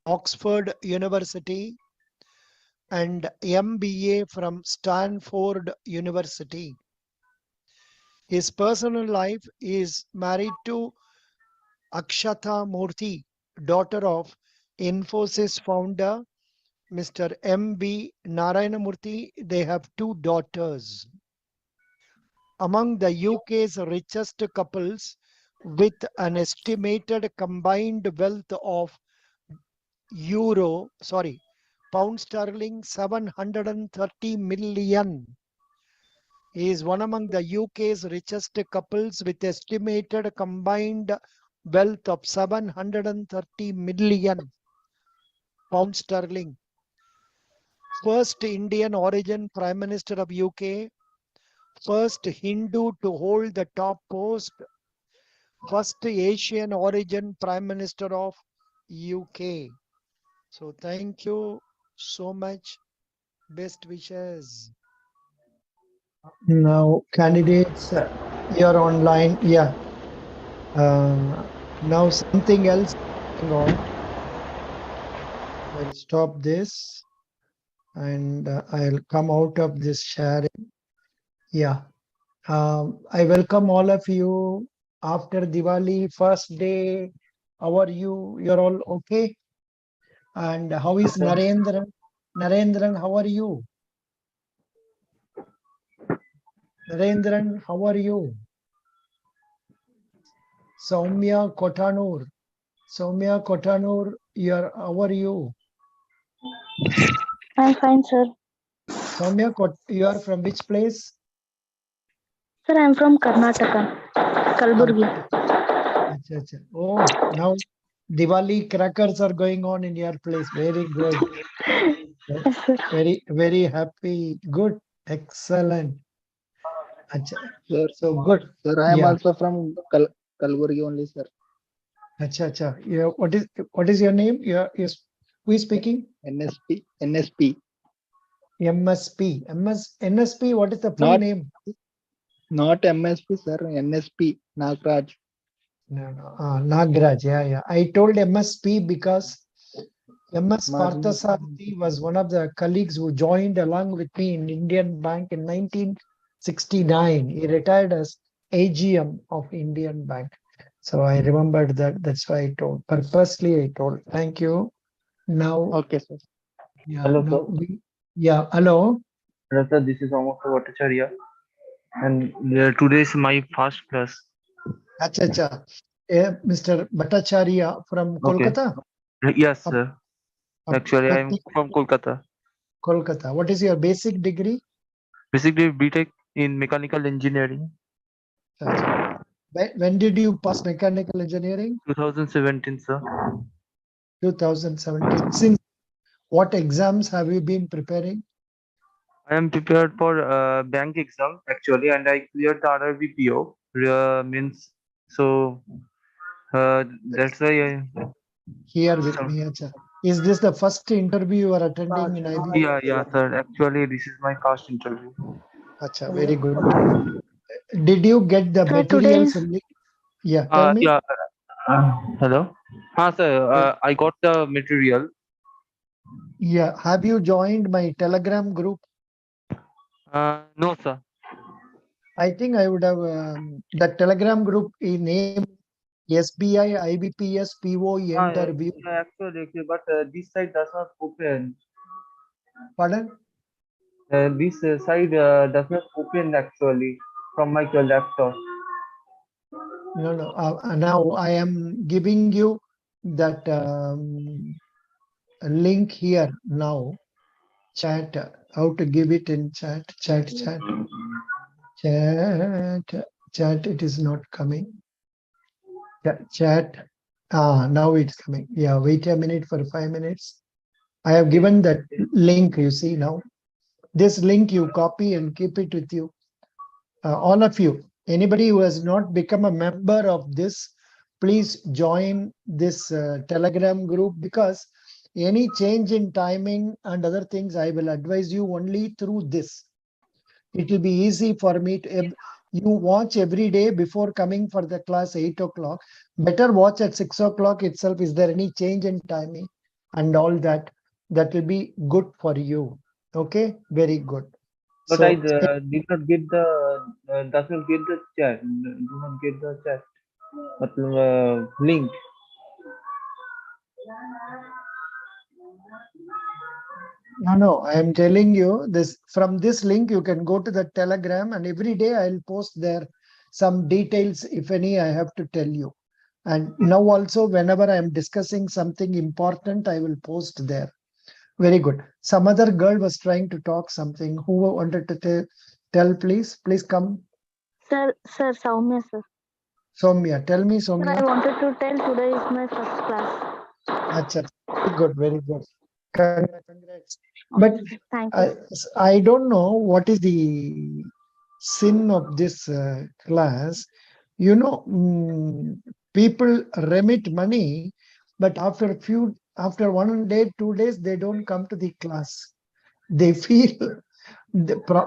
Oxford University and MBA from Stanford University. His personal life is married to Akshata Murthy, daughter of Infosys founder Mr. M.B. Narayanamurthy. They have two daughters. Among the UK's richest couples, with an estimated combined wealth of pound sterling 730 million. He is one among the UK's richest couples with estimated combined wealth of 730 million pound sterling. First Indian origin Prime Minister of UK, first Hindu to hold the top post, first Asian origin Prime Minister of UK. So thank you so much. Best wishes. Now candidates, you're online. Yeah. Now something else going on. I'll stop this and I'll come out of this sharing. Yeah. I welcome all of you after Diwali, first day. How are you? You're all okay? And how is Narendran? Narendran, how are you? Narendran, how are you? Soumya Kotanur. Soumya Kotanur, how are you? I'm fine, sir. Soumya, you are from which place? Sir, I'm from Karnataka, Kalburgi. Oh, now Diwali crackers are going on in your place. Very good. Yes, sir. Very happy. Good. Excellent. Sir, so good. Sir, I am also from Kalburgi only, sir. Yeah, what is your name? Who is speaking? NSP. MSP. NSP, what is the full name? Not MSP, sir. NSP. Nagraj. No. Nagraj. Yeah. I told MSP because MS Parthasarathy was one of the colleagues who joined along with me in Indian Bank in 1969. He retired as AGM of Indian Bank. So I remembered that. That's why I told. Purposely I told. Thank you. Now. Okay, sir. Yeah, hello, sir. Hello. Hello, sir. This is Amar Bhattacharya. And today is my first class. Acha. Mr. Bhattacharya from Kolkata? Yes, sir. Actually, I am from Kolkata. Kolkata. What is your basic degree? Basically, BTech in mechanical engineering. When did you pass mechanical engineering? 2017, sir. 2017. Since what exams have you been preparing? I am prepared for bank exam actually, and I cleared the RRBPO. Means so. That's why I. Here with me, Acha. Is this the first interview you are attending in IB? Yeah, sir. Actually, this is my first interview. Acha, very good. Did you get the materials? Yeah, tell me. Yeah. Hello. Sir. I got the material. Yeah. Have you joined my Telegram group? No, sir. I think I would have the Telegram group name SBI IBPS PO interview. Actually, but this site does not open. Pardon? This site does not open actually from my laptop. No. Now I am giving you that link here now. Chat. How to give it in chat? Chat. It is not coming. Chat. Now it's coming. Yeah. Wait a minute for 5 minutes. I have given that link. You see now. This link you copy and keep it with you. All of you. Anybody who has not become a member of this, please join this Telegram group, because any change in timing and other things, I will advise you only through this. It will be easy for me to, you watch every day before coming for the class 8 o'clock. Better watch at 6 o'clock itself. Is there any change in timing? and all that. That will be good for you. Okay, very good. But I So did not get the does not get the chat. Do not get the chat. Link. no, I am telling you this from this link. You can go to the Telegram, and every day I'll post there some details, if any, I have to tell you. And now also, whenever I am discussing something important, I will post there. Very good. Some other girl was trying to talk something. Who wanted to tell, please? Please come. Sir, Soumya, sir. Soumya, tell me, Sir, I Soumya. wanted to tell today is my first class. Acha, very good, very good. Congrats. But Thank you. I don't know what is the sin of this class. You know, people remit money, but after 1 day, 2 days, they don't come to the class. They feel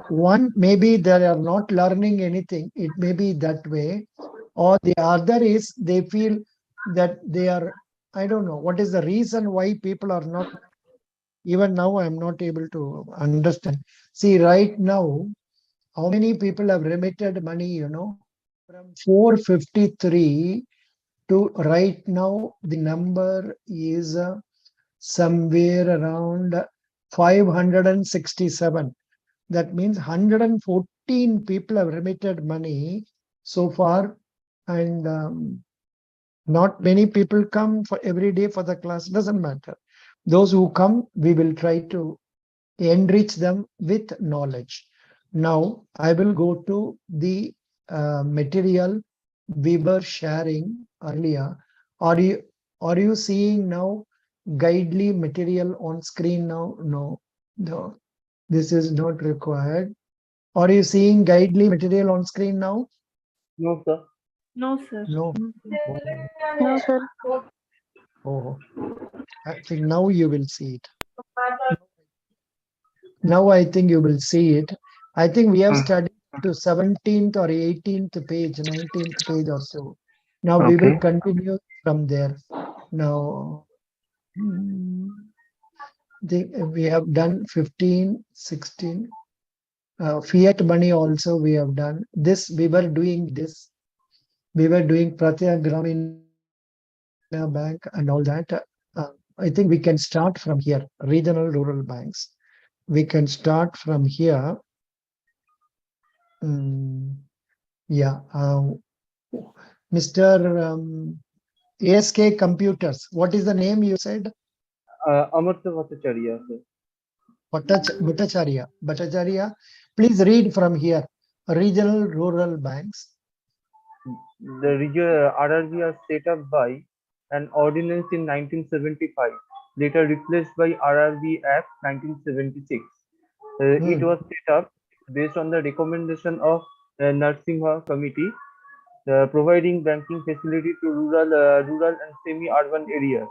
one, maybe they are not learning anything. It may be that way. Or the other is they feel that they are, I don't know, what is the reason why people are not, even now I'm not able to understand. See, right now, how many people have remitted money, from 453 to right now, the number is somewhere around 567. That means 114 people have remitted money so far, and not many people come for every day for the class. Doesn't matter. Those who come, we will try to enrich them with knowledge. Now, I will go to the material we were sharing earlier. Are you seeing now guidely material on screen now? No. This is not required. Are you seeing guidely material on screen now? No, sir. No, sir. No. No, sir. Oh, I think now you will see it. Now I think you will see it. I think we have studied to 17th or 18th page, 19th page or so. Now we will Okay. continue from there. Now, we have done 15, 16. Fiat money also we have done. This, we were doing this. We were doing Pratya Grameen Bank and all that. I think we can start from here, regional rural banks. We can start from here. Yeah. Mr. ASK Computers, what is the name you said? Amartya Bhattacharya, sir. Bhattacharya. Please read from here. Regional rural banks. The region RRB are set up by an ordinance in 1975, later replaced by RRB Act 1976. It was set up based on the recommendation of Narsimha Committee, providing banking facility to rural and semi-urban areas,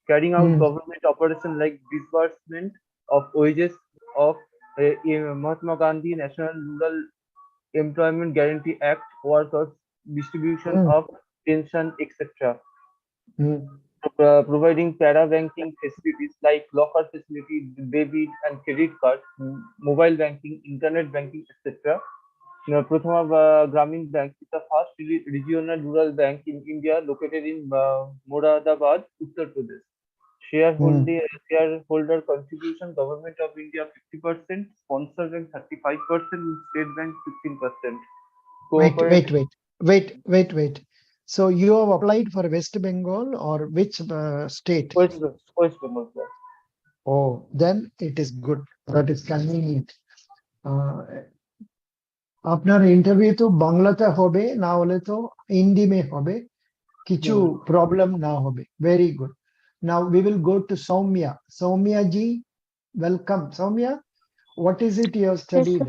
carrying out government operations like disbursement of wages of Mahatma Gandhi National Rural Employment Guarantee Act workers, distribution of pension, etc. Providing para-banking facilities like locker facility, debit and credit card, mobile banking, internet banking, etc. Prathama Gramin Bank is the first regional rural bank in India located in Moradabad, Uttar Pradesh. Shareholder contribution, Government of India 50%, sponsor bank 35%, state bank 15%. Wait. So you have applied for West Bengal or which state? West Bengal, sir. Oh, then it is good. That is convenient. আপনার interview তো বাংলাতে হবে, না হলে তো হিন্দি মে হবে, কিছু problem না হবে। Very good. Now we will go to Soumya. Soumya ji, welcome. Soumya, what is it you have studied?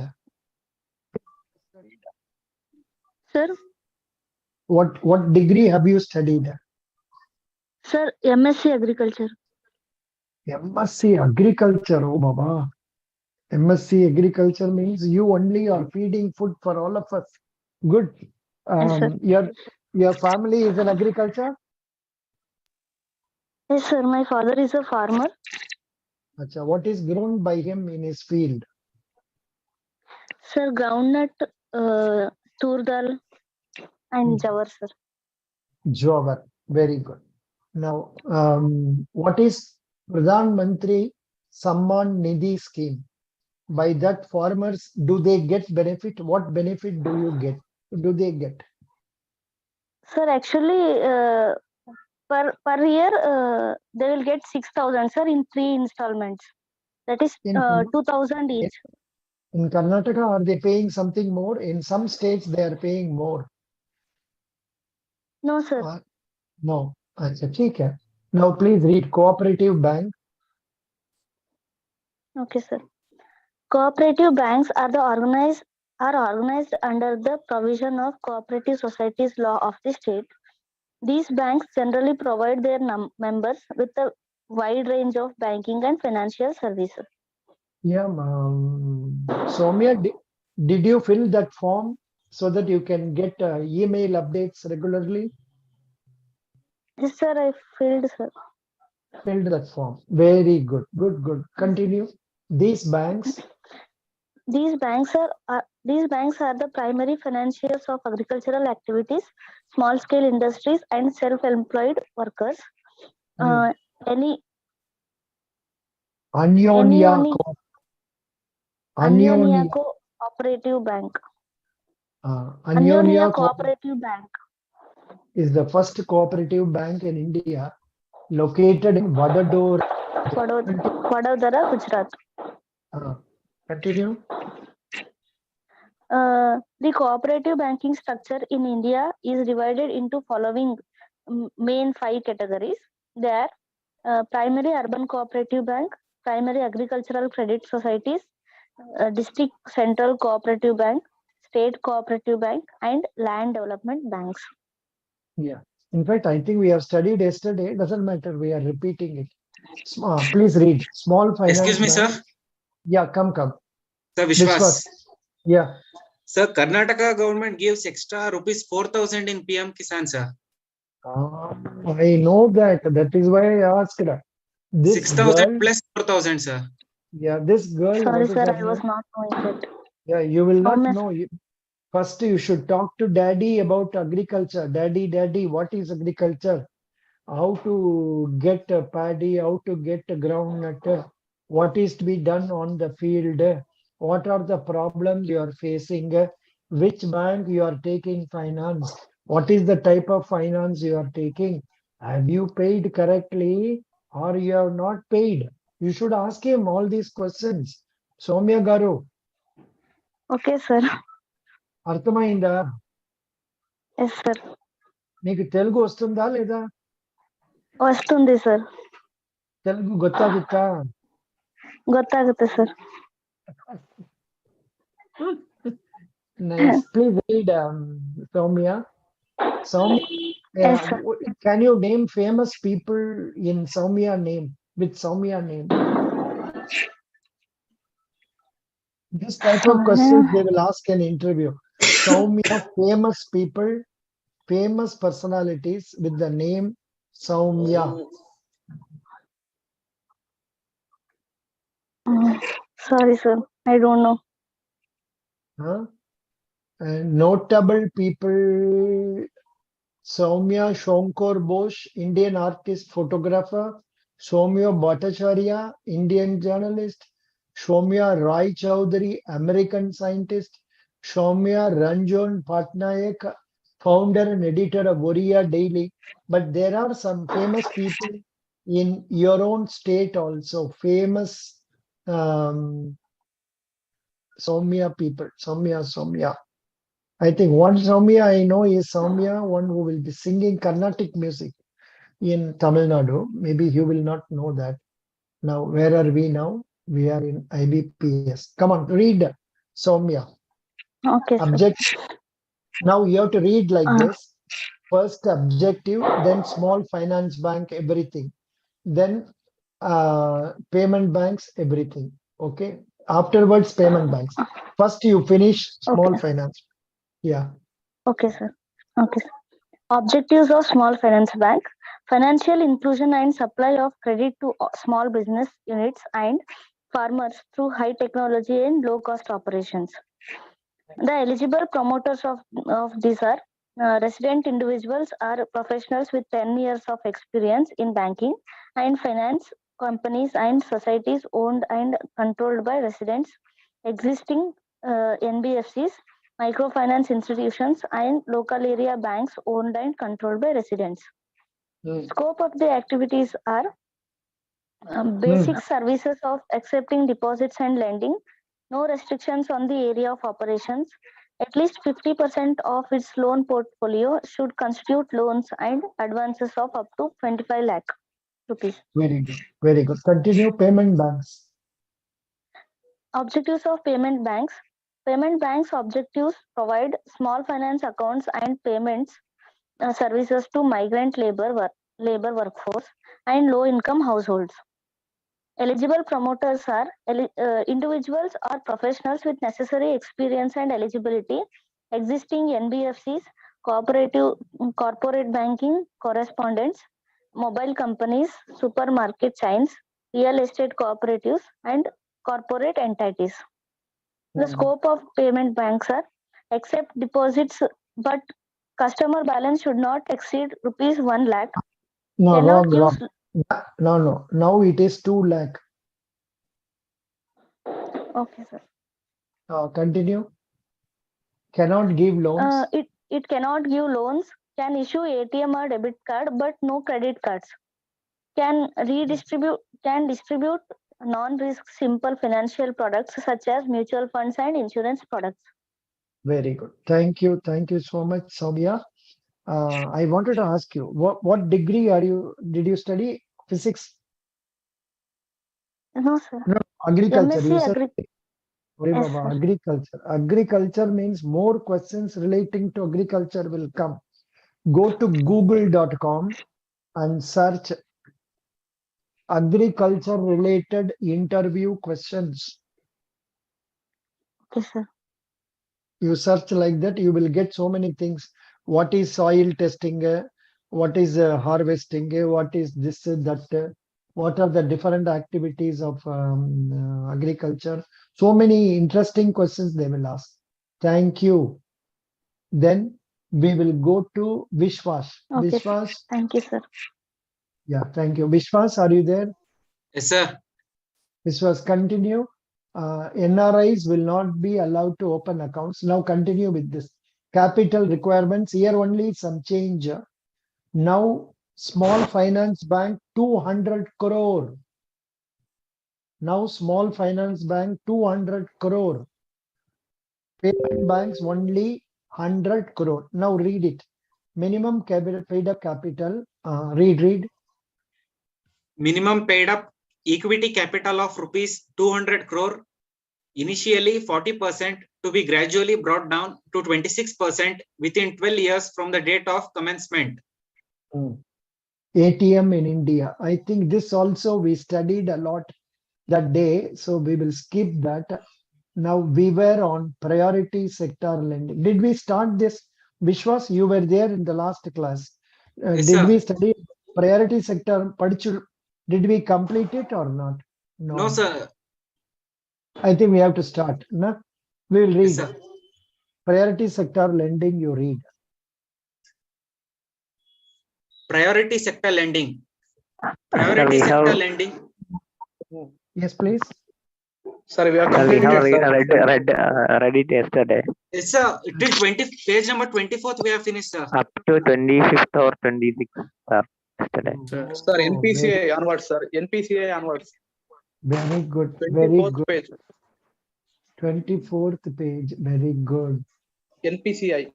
Sir, What degree have you studied? sir, MSc Agriculture. MSc Agriculture. Oh, Baba. MSc Agriculture means you only are feeding food for all of us. Good. Yes, sir. Your family is in agriculture? Yes, sir. My father is a farmer. Acha, what is grown by him in his field? Sir, groundnut, tur dal, and jawar, sir. Jawar. Very good. Now, what is Pradhan Mantri Samman Nidhi scheme? By that, farmers, do they get benefit? What benefit do you get? Do they get? Sir, actually, per year, they will get 6,000, sir, in 3 installments. That is In, 2,000 each. in Karnataka, are they paying something more? In some states, they are paying more. No, sir. No. Acha, theek hai. Now, please read Cooperative Bank. Okay, sir. Cooperative banks are organized under the provision of Cooperative Societies Law of the state. These banks generally provide their members with a wide range of banking and financial services. Yeah, Soumya, did you fill that form so that you can get email updates regularly? Yes, sir, I filled, sir. Filled that form. Very good. Good. Continue. These banks. These banks are the primary financiers of agricultural activities, small-scale industries, and self-employed workers. Any Anyonya Cooperative Bank. Anyonya Cooperative Bank is the first cooperative bank in India, located in Vadodara. Vadodara, Gujarat. Continue. The cooperative banking structure in India is divided into following main 5 categories. They are primary urban cooperative bank, primary agricultural credit societies, district central cooperative bank, state cooperative bank, and land development banks. Yeah. In fact, I think we have studied yesterday. Doesn't matter. We are repeating it. Please read. Small finance. Excuse me, bank. sir. Yeah, come. Sir, Vishwas. Yeah. Sir, Karnataka government gives extra rupees 4,000 in PM Kisan, sir. I know that. That is why I asked. This 6,000 girl, plus 4,000, sir. yeah, this girl. Sorry, what is sir, her I was name? not knowing that. Yeah, you will not Miss- know. First, you should talk to daddy about agriculture. Daddy, what is agriculture? How to get a paddy, how to get a groundnut, what is to be done on the field, what are the problems you are facing, which bank you are taking finance, what is the type of finance you are taking, have you paid correctly or you have not paid? You should ask him all these questions. Soumya Garu, Okay, sir. అర్థమైందా? Yes, sir. నీకు తెలుగు వస్తుందా లేదా? వస్తుంది, sir. Telugu ಗೊತ್ತಾಗುತ್ತಾ? ಗೊತ್ತಾಗುತ್ತೆ, sir. Nice. Please read, Soumya. Soumya, Yes, sir. can you name famous people in Soumya name, with Soumya name? This type of questions they will ask in interview. Soumya, famous people, famous personalities with the name Soumya. Sorry, sir. I don't know. Huh? And notable people, Soumya Shankar Bose, Indian artist, photographer. Soumya Bhattacharya, Indian journalist. Soumya Rai Chowdhury, American scientist. Soumya Ranjan Patnaik, founder and editor of Oriya Daily. But there are some famous people in your own state also. Famous Soumya people. Soumya. I think one Soumya I know is Soumya, one who will be singing Carnatic music in Tamil Nadu. Maybe you will not know that. Now, where are we now? We are in IBPS. Come on, read Soumya. Okay, sir. Objective. Now you have to read like this. First objective, then small finance bank, everything. Then payment banks, everything. Okay. Afterwards, payment banks. First, you finish small Okay. finance. Yeah. Okay, sir. Okay, sir. Objectives of small finance bank. financial inclusion and supply of credit to small business units and farmers through high technology and low cost operations. The eligible promoters of these are resident individuals or professionals with 10 years of experience in banking and finance, companies and societies owned and controlled by residents, existing NBFCs, microfinance institutions, and local area banks owned and controlled by residents. Scope of the activities are basic services of accepting deposits and lending, no restrictions on the area of operations. At least 50% of its loan portfolio should constitute loans and advances of up to 25 lakh rupees. Very good. Very good. Continue. Payment banks. Objectives of payment banks. Payment banks' objectives provide small finance accounts and payments services to migrant labor workforce and low-income households. Eligible promoters are individuals or professionals with necessary experience and eligibility, existing NBFCs, corporate banking correspondents, mobile companies, supermarket chains, real estate cooperatives, and corporate entities. The scope of payment banks are accept deposits, but customer balance should not exceed rupees 1 lakh. No, Cannot wrong. use- No. Now it is 2 lakh. Okay, sir. Continue. Cannot give loans. It cannot give loans, can issue ATM or debit card, but no credit cards. Can distribute non-risk simple financial products such as mutual funds and insurance products. Very good. Thank you. Thank you so much, Soumya. I wanted to ask you, what degree did you study? Physics? No, sir. No, agriculture. MSc You said Agri. Hare Yes, Baba, sir. agriculture. Agriculture means more questions relating to agriculture will come. Go to google.com and search agriculture related interview questions. Okay, sir. You search like that, you will get so many things. What is soil testing? What is harvesting? What is this, that? What are the different activities of agriculture? So many interesting questions they will ask. Thank you. Then we will go to Vishwas. Okay, sir. Vishwas, Thank you, sir. yeah, thank you. Vishwas, are you there? Yes, sir. Vishwas, continue. NRIs will not be allowed to open accounts. Now continue with this. Capital requirements, here only some change. Now small finance bank 200 crore. Now small finance bank 200 crore. Payment banks only 100 crore. Now read it. Minimum capital paid up capital. Read. Minimum paid up equity capital of rupees 200 crore. Initially 40% to be gradually brought down to 26% within 12 years from the date of commencement. ATM in India. I think this also we studied a lot that day, so we will skip that. Now we were on priority sector lending. Did we start this? Vishwas, you were there in the last class. Yes, Did sir. we study priority sector? Did we complete it or not? No, sir. I think we have to start. No? We will read. Yes, sir. Priority sector lending, you read. Priority sector lending. Priority sector lending. Yes, please. Sir, we have Sir, we completed have it, sir. read it yesterday. Yes, sir. It is page number 24th we have finished, sir. Up to 25th or 26th, sir, yesterday. Sir, NPCI onwards, sir. NPCI onwards. Very good. Very 24th good. page. 24th page. Very good. NPCI.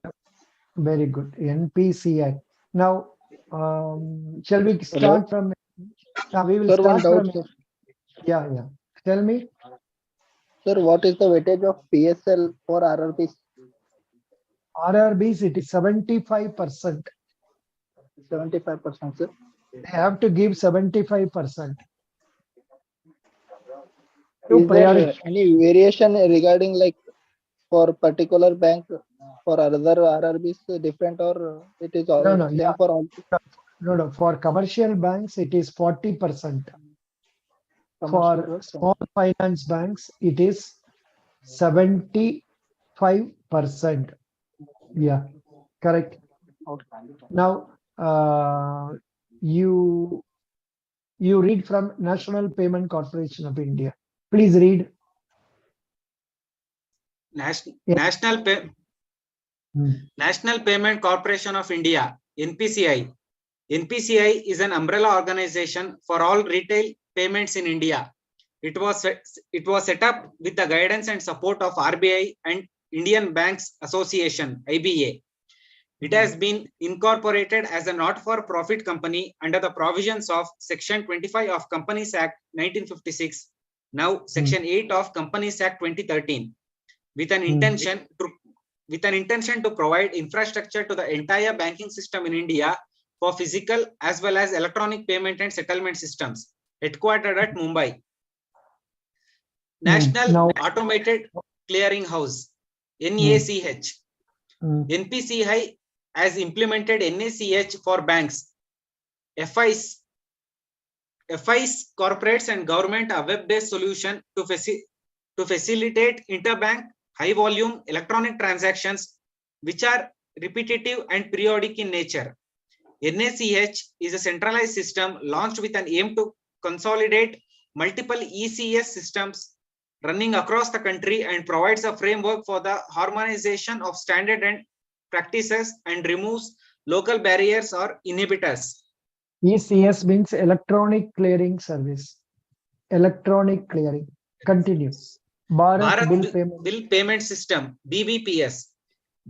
Very good. NPCI. Now, shall we start from? We will Sir, one start doubt, from. sir. Yeah. Tell me. Sir, what is the weightage of PSL for RRBs? RRBs, it is 75%. 75%, sir. They have to give 75%. Is there any variation regarding like for particular bank for other RRBs different or it is all No, same yeah. for all? No. For commercial banks, it is 40%. For small finance banks, it is 75%. Yeah, correct. Now, you read from National Payment Corporation of India. Please read. Yeah. National Payment Corporation of India, NPCI. NPCI is an umbrella organization for all retail payments in India. It was set up with the guidance and support of RBI and Indian Banks Association, IBA. It has been incorporated as a not-for-profit company under the provisions of Section 25 of Companies Act 1956, now Section 8 of Companies Act 2013, with an intention to provide infrastructure to the entire banking system in India for physical as well as electronic payment and settlement systems, headquartered at Mumbai. National Automated Clearing House, NACH. NPCI has implemented NACH for banks, FIs, corporates and government, a web-based solution to facilitate interbank high-volume electronic transactions which are repetitive and periodic in nature. NACH is a centralized system launched with an aim to consolidate multiple ECS systems running across the country and provides a framework for the harmonization of standard and practices and removes local barriers or inhibitors. ECS means Electronic Clearing Service. Electronic Clearing. Continues. Bharat Bill Payment System, BBPS.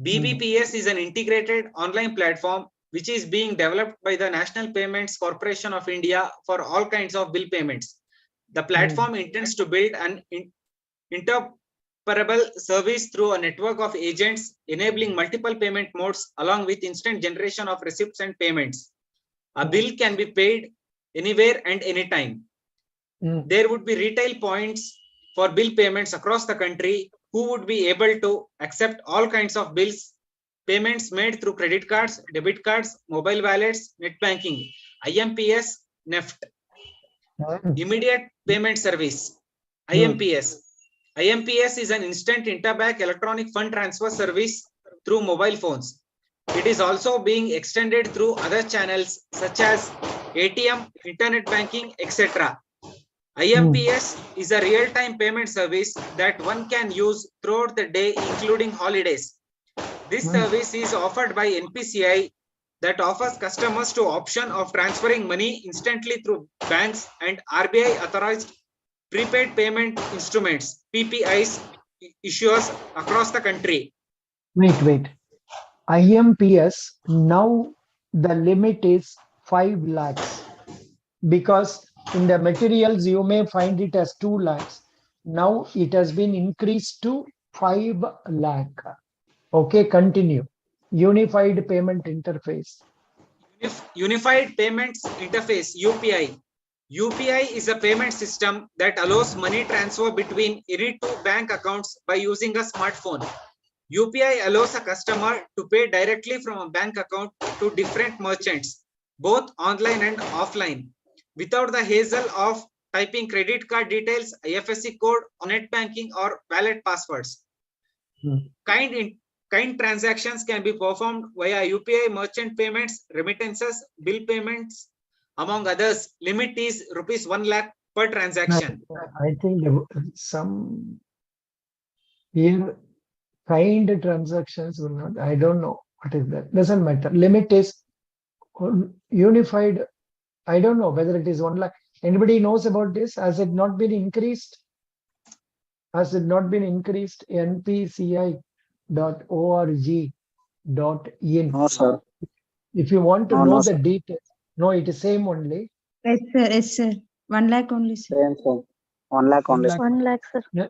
BBPS is an integrated online platform which is being developed by the National Payments Corporation of India for all kinds of bill payments. The platform intends to build an interoperable service through a network of agents enabling multiple payment modes along with instant generation of receipts and payments. A bill can be paid anywhere and anytime. There would be retail points for bill payments across the country who would be able to accept all kinds of bills, payments made through credit cards, debit cards, mobile wallets, net banking, IMPS, NEFT. Immediate Payment Service, IMPS. IMPS is an instant interbank electronic fund transfer service through mobile phones. It is also being extended through other channels such as ATM, internet banking, etc. IMPS is a real-time payment service that one can use throughout the day, including holidays. This service is offered by NPCI that offers customers the option of transferring money instantly through banks and RBI authorized prepaid payment instruments, PPIs, issuers across the country. Wait. IMPS, now the limit is 5 lakhs because in the materials you may find it as 2 lakhs. Now it has been increased to 5 lakh. Okay, continue. Unified Payment Interface. Unified Payments Interface, UPI. UPI is a payment system that allows money transfer between any two bank accounts by using a smartphone. UPI allows a customer to pay directly from a bank account to different merchants, both online and offline, without the hassle of typing credit card details, IFSC code, net banking, or wallet passwords. Kind transactions can be performed via UPI merchant payments, remittances, bill payments, among others. Limit is rupees 1 lakh per transaction. I think some here kind transactions will not. I don't know what is that. Doesn't matter. Limit is unified. I don't know whether it is 1 lakh. Anybody knows about this? Has it not been increased? Has it not been increased? npci.org.in. No, sir. If you want to No, know no, the sir. details, no, it is same only. Yes, sir. 1 lakh only, sir. Same, sir. 1 lakh only. 1 lakh, sir.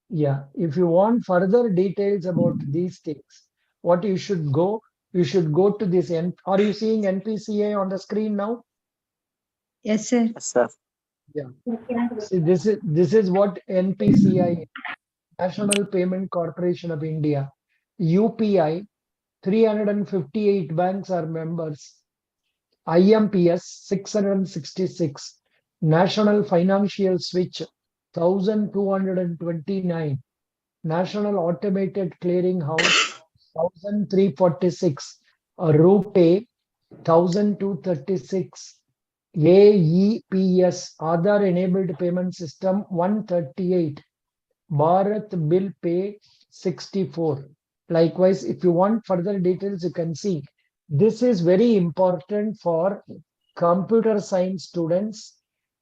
Yeah, if you want further details about these things, what you should go to this. Are you seeing NPCI on the screen now? Yes, sir. Yes, sir. Yeah. See, this is what NPCI, National Payment Corporation of India. UPI, 358 banks are members. IMPS 666, National Financial Switch 1229, National Automated Clearing House 1346, RuPay 1236, AEPS Aadhaar Enabled Payment System 138, Bharat Bill Pay 64. Likewise, if you want further details, you can see. This is very important for computer science students,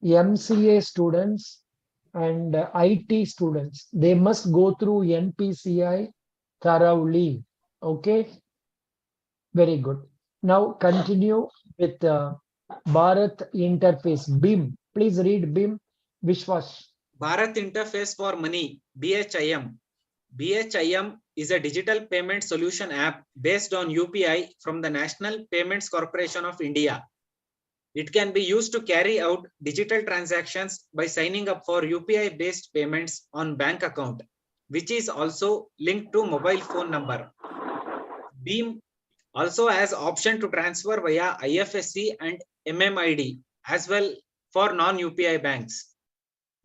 MCA students, and IT students. They must go through NPCI thoroughly. Okay, very good. Now continue with Bharat Interface, BIM. Please read BIM, Vishwas. Bharat Interface for Money, BHIM. BHIM is a digital payment solution app based on UPI from the National Payments Corporation of India. It can be used to carry out digital transactions by signing up for UPI-based payments on bank account, which is also linked to mobile phone number. BIM also has option to transfer via IFSC and MMID as well for non-UPI banks.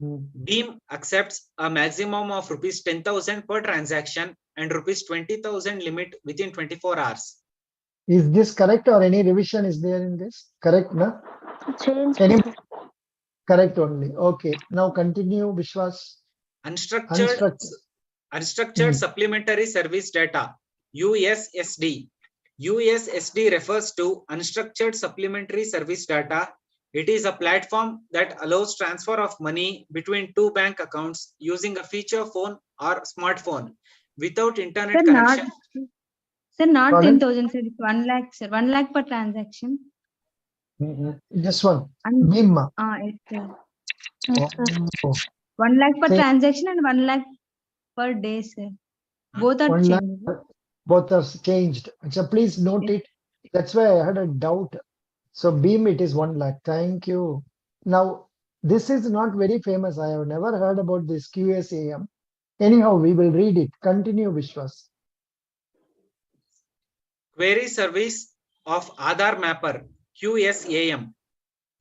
BIM accepts a maximum of rupees 10,000 per transaction and rupees 20,000 limit within 24 hours. Is this correct or any revision is there in this? Correct, na? Change. Correct only. Okay. Now continue, Vishwas. Unstructured supplementary service data, USSD. USSD refers to unstructured supplementary service data. It is a platform that allows transfer of money between two bank accounts using a feature phone or smartphone without internet connection. Sir, not Pardon? 10,000, sir. It's 1 lakh, sir. 1 lakh per transaction. This one. And, BIM. yes, sir. Yes, sir. Oh, 1 lakh per Same. transaction and 1 lakh per day, sir. Both are 1 lakh, changed. both are changed. So please note Yes. it. That's why I had a doubt. So BIM, it is 1 lakh. Thank you. Now, this is not very famous. I have never heard about this QSAM. Anyhow, we will read it. Continue, Vishwas. Query service of Aadhaar Mapper, QSAM.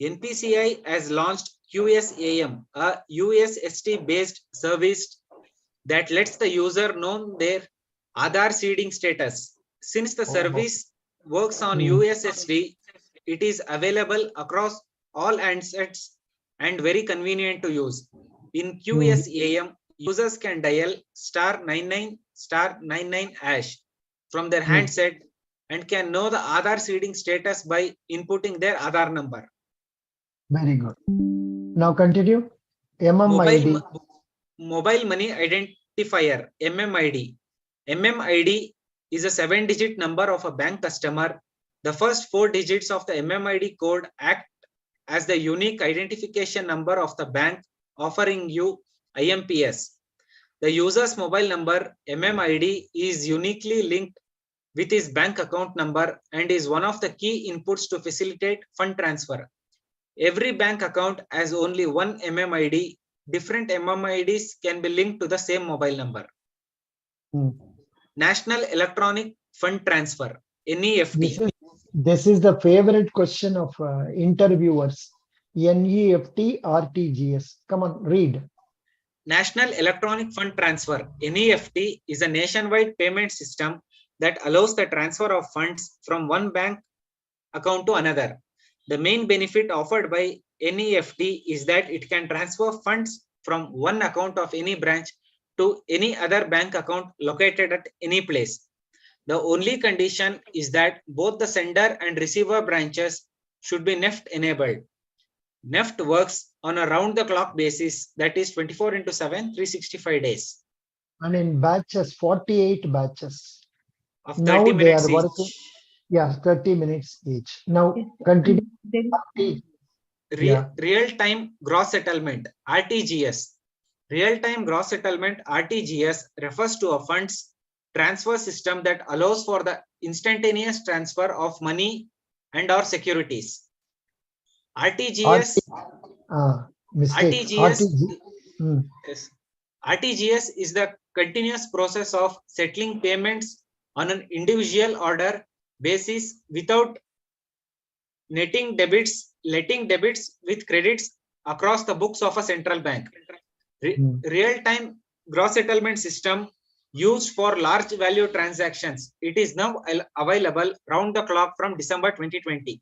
NPCI has launched QSAM, a USSD-based service that lets the user know their Aadhaar seeding status. Since the service works on USSD, it is available across all handsets and very convenient to use. In QSAM, users can dial *99*99# from their handset and can know the Aadhaar seeding status by inputting their Aadhaar number. Very good. Now continue. MMID. Mobile Money Identifier, MMID. MMID is a 7-digit number of a bank customer. The first 4 digits of the MMID code act as the unique identification number of the bank offering you IMPS. The user's mobile number, MMID, is uniquely linked with his bank account number and is one of the key inputs to facilitate fund transfer. Every bank account has only one MMID. Different MMIDs can be linked to the same mobile number. National Electronic Fund Transfer, NEFT. This is the favorite question of interviewers. NEFT, RTGS. Come on, read. National Electronic Fund Transfer, NEFT, is a nationwide payment system that allows the transfer of funds from one bank account to another. The main benefit offered by NEFT is that it can transfer funds from one account of any branch to any other bank account located at any place. The only condition is that both the sender and receiver branches should be NEFT enabled. NEFT works on a round-the-clock basis, that is 24/7, 365 days. And in batches, 48 batches. Of Now 30 they minutes are working. each. Yeah, 30 minutes each. Now continue. Real-time gross settlement, RTGS. Real-time gross settlement, RTGS, refers to a funds transfer system that allows for the instantaneous transfer of money and or securities. RTGS is the continuous process of settling payments on an individual order basis without letting debits with credits across the books of a central bank. Real-time gross settlement system used for large value transactions. It is now available round the clock from December 2020.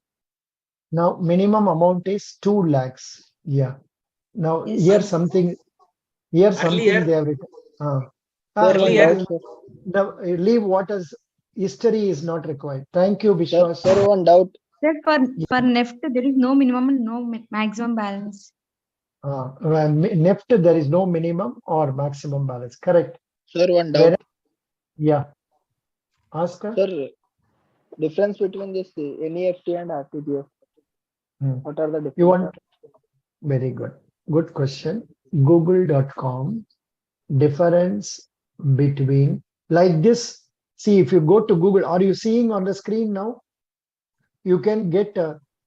Now minimum amount is 2 lakhs. Yeah. Now Yes, here sir. something they have written. Sir, one Earlier- doubt, sir. Now leave what is history is not required. Thank you, Sir, Vishwas. sir, one doubt. Sir, for NEFT, there is no minimum and no maximum balance. NEFT, there is no minimum or maximum balance. Correct. Sir, one Where- doubt. Yeah. Ask her. Sir, difference between this NEFT and RTGS. Hmm. What are the differences? You want? Very good. Good question. Google.com. Difference between like this. See, if you go to Google, are you seeing on the screen now? You can get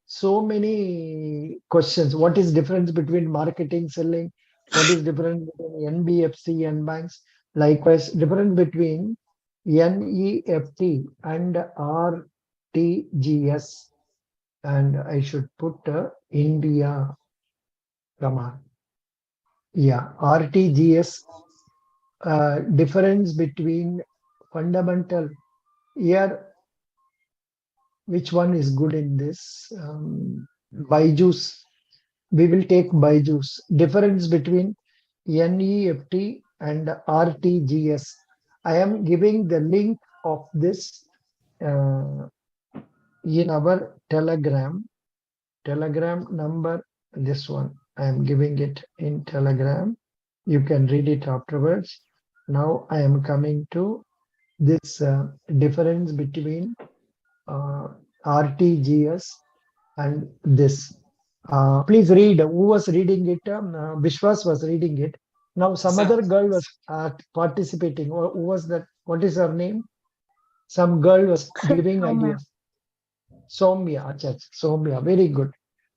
so many questions. What is difference between marketing, selling? What is difference between NBFC and banks? Likewise, difference between NEFT and RTGS. And I should put India. Come on. Yeah, RTGS. Difference between fundamental here. Which one is good in this? Byju's. We will take Byju's. Difference between NEFT and RTGS. I am giving the link of this in our Telegram number. This one I am giving it in Telegram. You can read it afterwards. Now I am coming to this difference between RTGS and this. Please read. Who was reading it? Vishwas was reading it. Now some Sir. other girl was participating. Who was that? What is her name? Some girl was giving Soumya. ideas. Soumya. Acha, Soumya. Very good.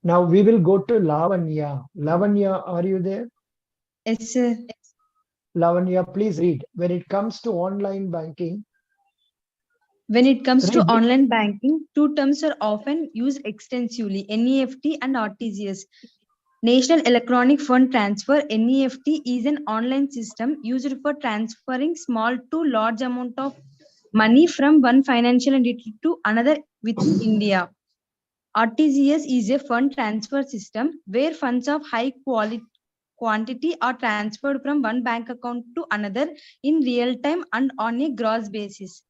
Now we will go to Lavanya. Lavanya, are you there? Yes, sir. Lavanya, please read. When it comes to online banking, When it comes to Read. online banking, two terms are often used extensively, NEFT and RTGS. National Electronic Fund Transfer, NEFT, is an online system used for transferring small to large amount of money from one financial entity to another within India. RTGS is a fund transfer system where funds of high quantity are transferred from one bank account to another in real time and on a gross basis.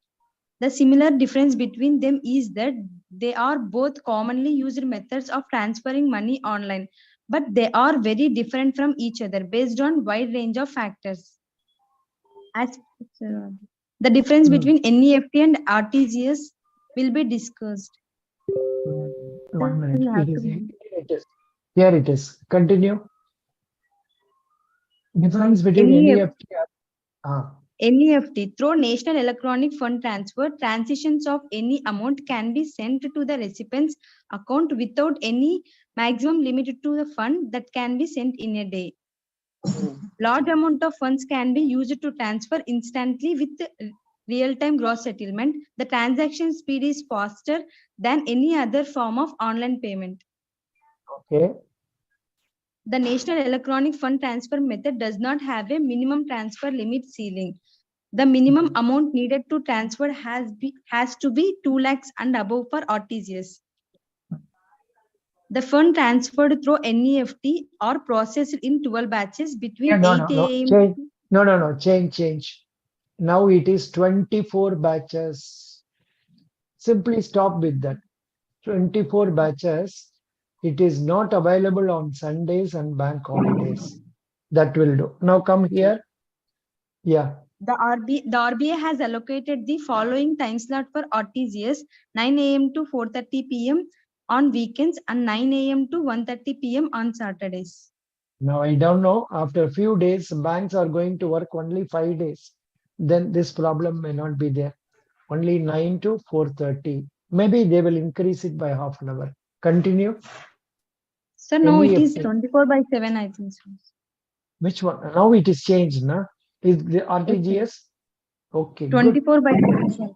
The similar difference between them is that they are both commonly used methods of transferring money online, but they are very different from each other based on wide range of factors. As the difference between NEFT and RTGS will be discussed. 1 minute. You have It is, to- it is. Here it is. Continue. Difference between NEFT. NEFT. NEFT, through National Electronic Fund Transfer, transactions of any amount can be sent to the recipient's account without any maximum limit to the fund that can be sent in a day. Large amount of funds can be used to transfer instantly with real-time gross settlement. The transaction speed is faster than any other form of online payment. Okay. The National Electronic Fund Transfer method does not have a minimum transfer limit ceiling. The minimum amount needed to transfer has to be 2 lakhs and above for RTGS. The fund transferred through NEFT are processed in 12 batches between 8 a.m. Change. No. Change. Now it is 24 batches. Simply stop with that. 24 batches. It is not available on Sundays and bank holidays. That will do. Now come here. Yeah. The RBI has allocated the following time slot for RTGS: 9 a.m. to 4:30 p.m. on weekends and 9 a.m. to 1:30 p.m. on Saturdays. Now I don't know. After a few days, banks are going to work only 5 days. Then this problem may not be there. Only 9 to 4:30. Maybe they will increase it by half an hour. Continue. So no, it is NEFT. 24/7, I think so. Which one? Now it is changed, na? Is the RTGS? Okay, good. 24/7.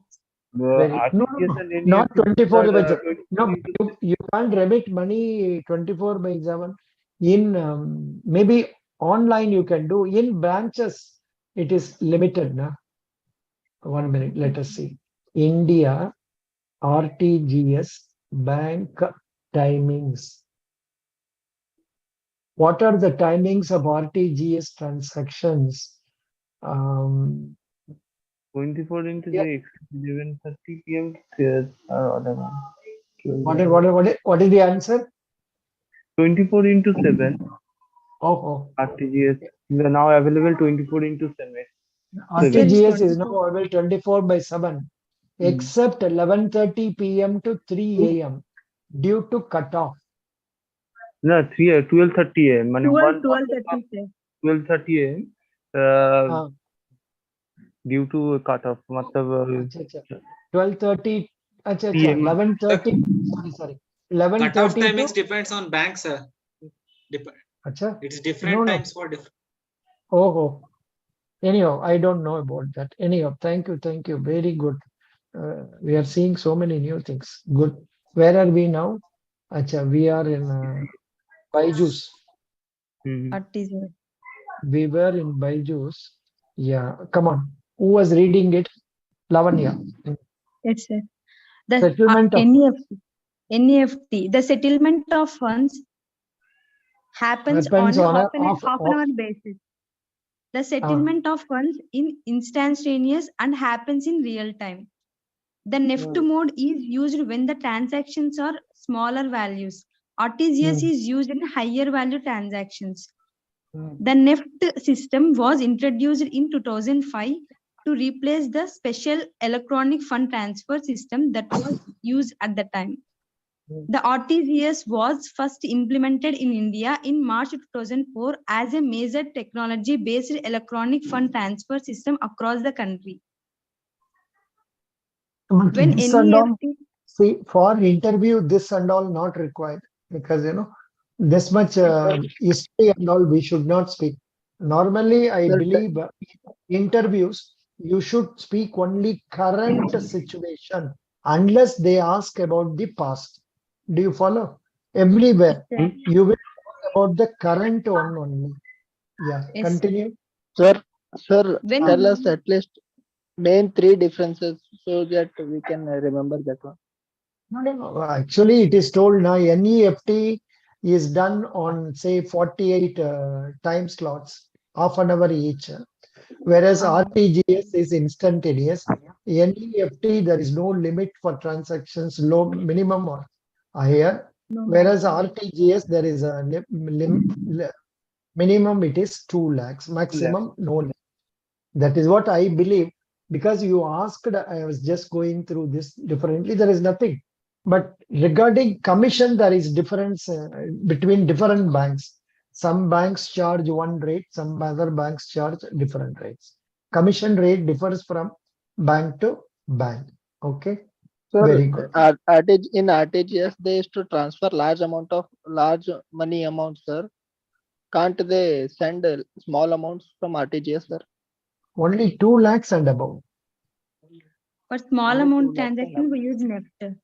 Very, no, RTGS and not NEFT 24 are, by 7. 24 No, into you can't remit money 24 by 7. In maybe online you can do. In branches, it is limited. Na? 1 minute, let us see. India RTGS bank timings. What are the timings of RTGS transactions? 24 into Yeah. 6, 11:30 p.m. Whatever. What is the answer? 24 into 7 Oh. RTGS. They are now available 24 into 7. RTGS is now available 24 by 7, Hmm. except 11:30 p.m. to 3 a.m. due to cutoff. No, 12:30 a.m. 12:30. 12:30 a.m. हाँ, due to cutoff. मतलब अच्छा 12:30 अच्छा PM. 11:30 sorry Cutoff 11:30 timings to depends on banks, sir. अच्छा It's different No. times for different. Oh. Anyhow, I don't know about that. Anyhow, thank you. Very good. We are seeing so many new things. Good. Where are we now? Acha, we are in Byju's. RTGS. We were in Byju's. Yeah, come on. Who was reading it? Lavanya. Yes, sir. The Settlement of NEFT, the settlement of funds happens on a half an hour basis. The settlement of funds in instantaneous and happens in real time. The NEFT mode is used when the transactions are smaller values. RTGS is used in higher value transactions. The NEFT system was introduced in 2005 to replace the special electronic fund transfer system that was used at the time. The RTGS was first implemented in India in March 2004 as a major technology-based electronic fund transfer system across the country. When this and all, NEFT see, for interview, this and all not required because this much history and all we should not speak. Normally, I Sir, believe interviews you should speak only current situation unless they ask about the past. Do you follow? Everywhere you will talk about the current one only. Yeah, Yes, continue. Sir, When tell us at least main 3 differences so that we can remember that one. No. Actually, it is told now NEFT is done on say 48 time slots, half an hour each. Whereas RTGS is instantaneous. NEFT, there is no limit for transactions, low, minimum or higher. Whereas RTGS, there is a minimum, it is 2 lakhs, maximum no lakh. That is what I believe. Because you asked, I was just going through this differently. There is nothing. But regarding commission, there is difference between different banks. Some banks charge one rate, some other banks charge different rates. Commission rate differs from bank to bank. Okay. Sir, Very good. in RTGS, they used to transfer large money amounts, sir. Can't they send small amounts from RTGS, sir? Only 2 lakhs and above. for small amount transaction, we use NEFT.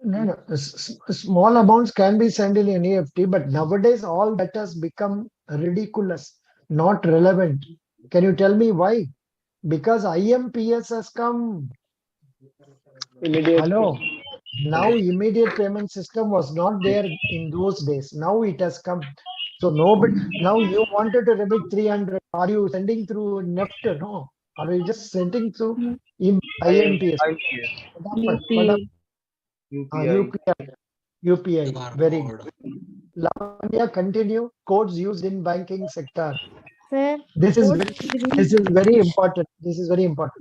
No. Small amounts can be sent in NEFT, but nowadays all that has become ridiculous, not relevant. Can you tell me why? Because IMPS has come. Immediate. Hello. Now immediate payment system was not there in those days. Now it has come. So nobody. Now you wanted to remit 300. Are you sending through NEFT? No. Are you just sending through IMPS? UPI. Very good. Lavanya, continue. Codes used in banking sector. Sir, This is very important. Yes,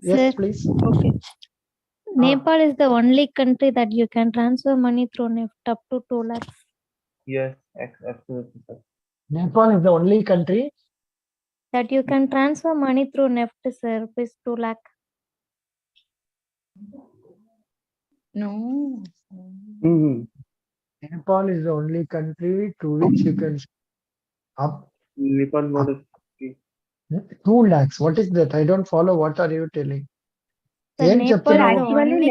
Sir. please. Okay. Nepal is the only country that you can transfer money through NEFT up to 2 lakhs. Yes, absolutely, sir. Nepal is the only country That you can transfer money through NEFT, sir, rupees 2 lakh. No. Nepal is the only country to which you can up Nepal model. 2 lakhs. What is that? I don't follow. What are you telling? Sir, ఏం Nepal చెప్తున్నావు? is the only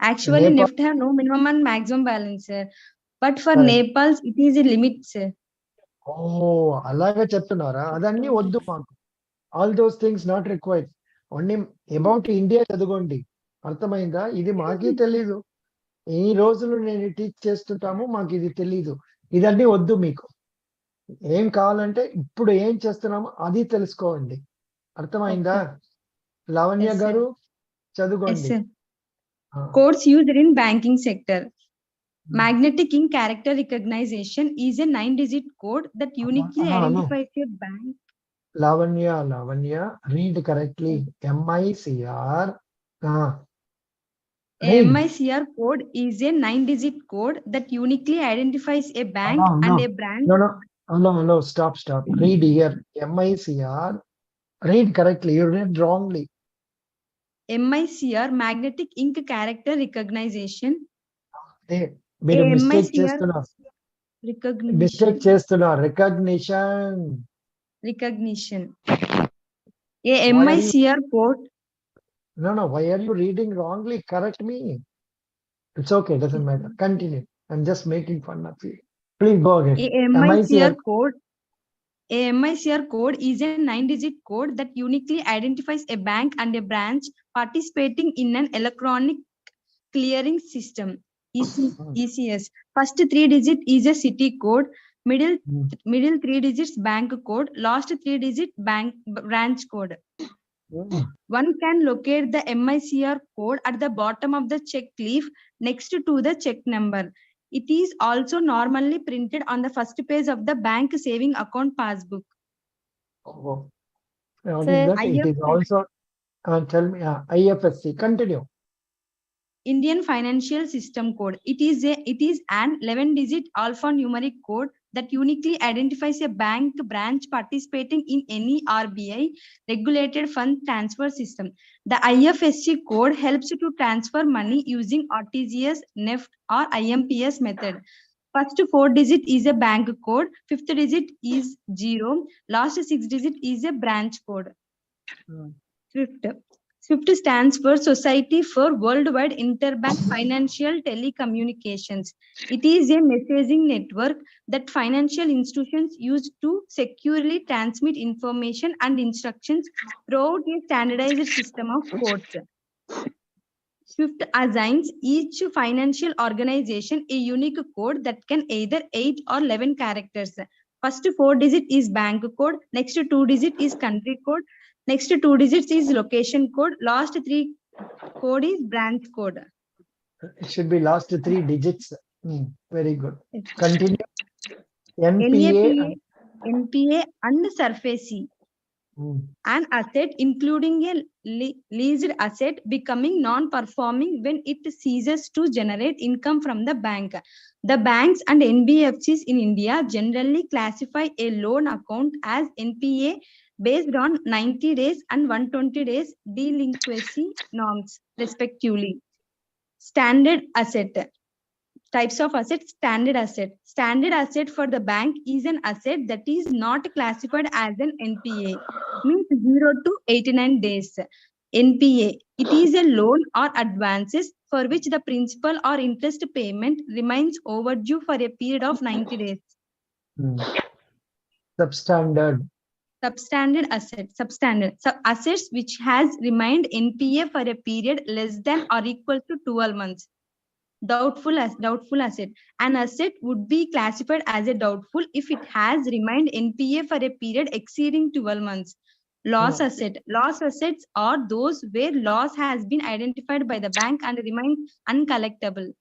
Actually, Nepal- NEFT have no minimum and maximum balance, sir. But for Correct. Nepal, it is a limit, sir. ఓ అలాగే చెప్తున్నారా? అదన్నీ వద్దు మాకు. All those things not required. Only about India చదవండి. అర్థమైందా? ఇది మాకే తెలీదు. ఈ రోజులు నేను టీచ్ చేస్తుంటాము, మాకు ఇది తెలీదు. ఇదన్నీ వద్దు మీకు. ఏం కావాలంటే ఇప్పుడు ఏం చేస్తున్నామో అది తెలుసుకోండి. అర్థమైందా? Lavanya Yes, sir. గారు Yes, చదువుకోండి. sir. Codes used in banking sector. Magnetic ink character recognition is a 9-digit code that uniquely no. identifies a bank. Lavanya read correctly. MICR. A MICR code is a 9-digit code that uniquely identifies a bank and a branch. No, stop. Read here. MICR. Read correctly. You read wrongly. MICR, magnetic ink character recognition. మీరు mistake MICR చేస్తున్నారు. recognition. Mistake చేస్తున్నారు. Recognition. A MICR code. No. Why are you reading wrongly? Correct me. It's okay. Doesn't matter. Continue. I'm just making fun of you. Please go ahead. A MICR code is a 9-digit code that uniquely identifies a bank and a branch participating in an electronic clearing system. ECS. First 3 digit is a city code. Middle 3 digits bank code. Last 3 digit branch code. One can locate the MICR code at the bottom of the check leaf next to the check number. It is also normally printed on the first page of the bank saving account passbook. What is Sir, that? It is also. Tell me. IFSC. Continue. Indian Financial System Code. It is an 11-digit alphanumeric code that uniquely identifies a bank branch participating in any RBI regulated fund transfer system. The IFSC code helps to transfer money using RTGS, NEFT or IMPS method. First 4 digit is a bank code, 5th digit is 0, last 6 digit is a branch code. SWIFT stands for Society for Worldwide Interbank Financial Telecommunications. It is a messaging network that financial institutions use to securely transmit information and instructions throughout a standardized system of codes. SWIFT assigns each financial organization a unique code that can either 8 or 11 characters. First 4 digit is bank code, next 2 digit is country code, next 2 digits is location code, last 3 code is branch code. It should be last 3 digits. Very good. Continue. NPA and Surface. An asset including a leased asset becoming non-performing when it ceases to generate income from the bank. The banks and NBFCs in India generally classify a loan account as NPA based on 90 days and 120 days delinquency norms, respectively. Standard asset. Types of assets. Standard asset. Standard asset for the bank is an asset that is not classified as an NPA, means 0 to 89 days. NPA, it is a loan or advances for which the principal or interest payment remains overdue for a period of 90 days. Substandard asset. Assets which has remained NPA for a period less than or equal to 12 months. Doubtful asset. An asset would be classified as a doubtful if it has remained NPA for a period exceeding 12 months. Loss asset. Loss assets are those where loss has been identified by the bank and remain uncollectible.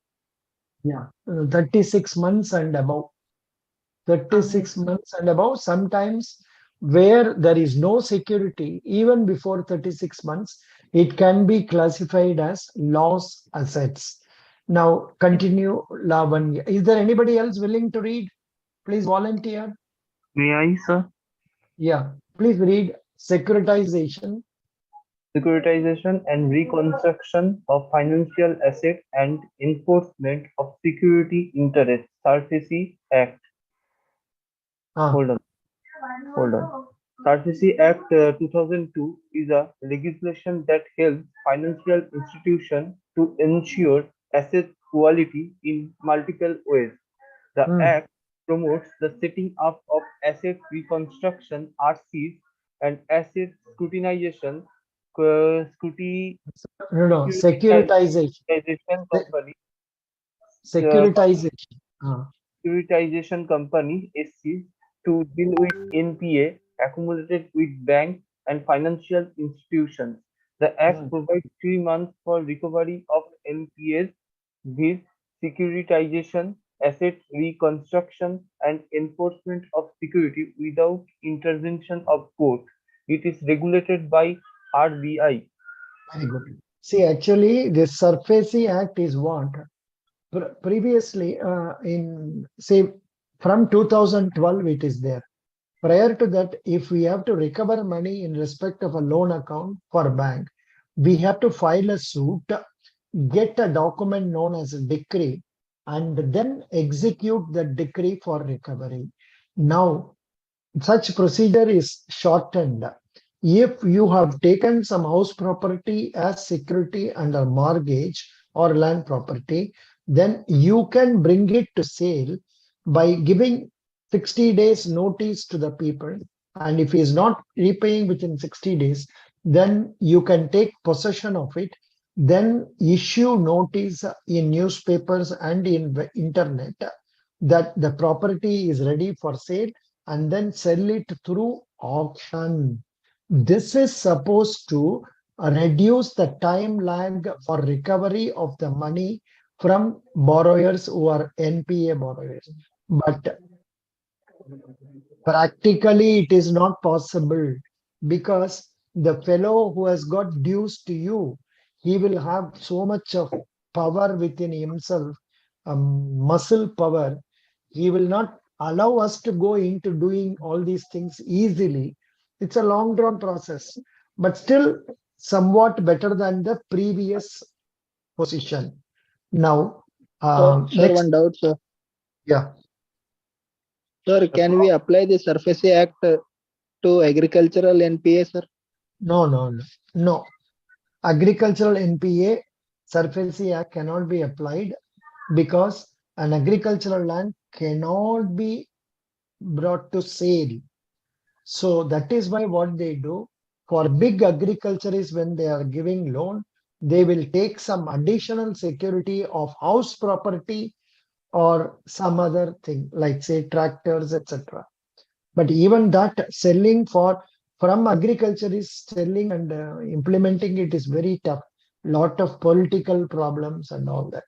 36 months and above. 36 months and above. Sometimes where there is no security, even before 36 months, it can be classified as loss assets. Now continue, Lavanya. Is there anybody else willing to read? Please volunteer. May I, sir? Yeah, please read. Securitization and reconstruction of financial asset and enforcement of security interests. SARFAESI Act. Hold on. SARFAESI Act 2002 is a legislation that helps financial institutions to ensure asset quality in multiple ways. The Act promotes the setting up of asset reconstruction (RCs) and asset scrutinization scruti- No, securitization. securitization company Securitization. securitization company (SCs) to deal with NPA accumulated with banks and financial institutions. The Act provides 3 months for recovery of NPAs with securitization, asset reconstruction, and enforcement of security without intervention of court. It is regulated by RBI. Very good. See, actually, this SARFAESI Act is what? Previously, in say from 2012, it is there. Prior to that, if we have to recover money in respect of a loan account for a bank, we have to file a suit, get a document known as a decree, and then execute the decree for recovery. Now, such procedure is shortened. If you have taken some house property as security under mortgage or land property, then you can bring it to sale by giving 60 days notice to the people. And if he is not repaying within 60 days, then you can take possession of it, then issue notice in newspapers and in the internet that the property is ready for sale, and then sell it through auction. This is supposed to reduce the time lag for recovery of the money from borrowers who are NPA borrowers. But practically, it is not possible, because the fellow who has got dues to you, he will have so much of power within himself, muscle power. He will not allow us to go into doing all these things easily. It's a long drawn process, but still somewhat better than the previous position. Now, Sir, next, one doubt, sir. yeah. Sir, can we apply the SARFAESI Act to agricultural NPA, sir? No. Agricultural NPA SARFAESI Act cannot be applied, because an agricultural land cannot be brought to sale. So that is why what they do for big agriculturists, when they are giving loan, they will take some additional security of house property or some other thing, like say tractors, etc. But even that selling from agriculture is selling and implementing it is very tough. Lot of political problems and all that.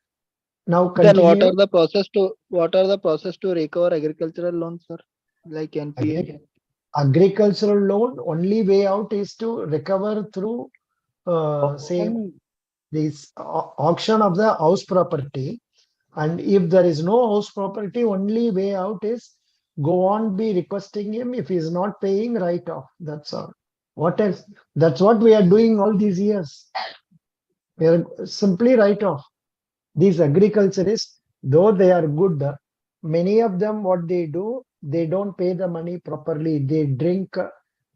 Now Then continue. what are the process to recover agricultural loans, sir? Like NPA. Agricultural loan, only way out is to recover through say this auction of the house property. And if there is no house property, only way out is go on be requesting him. If he is not paying, write off. That's all. What else? That's what we are doing all these years. We are simply write off. These agriculturists, though they are good, many of them, what they do, they don't pay the money properly. They drink,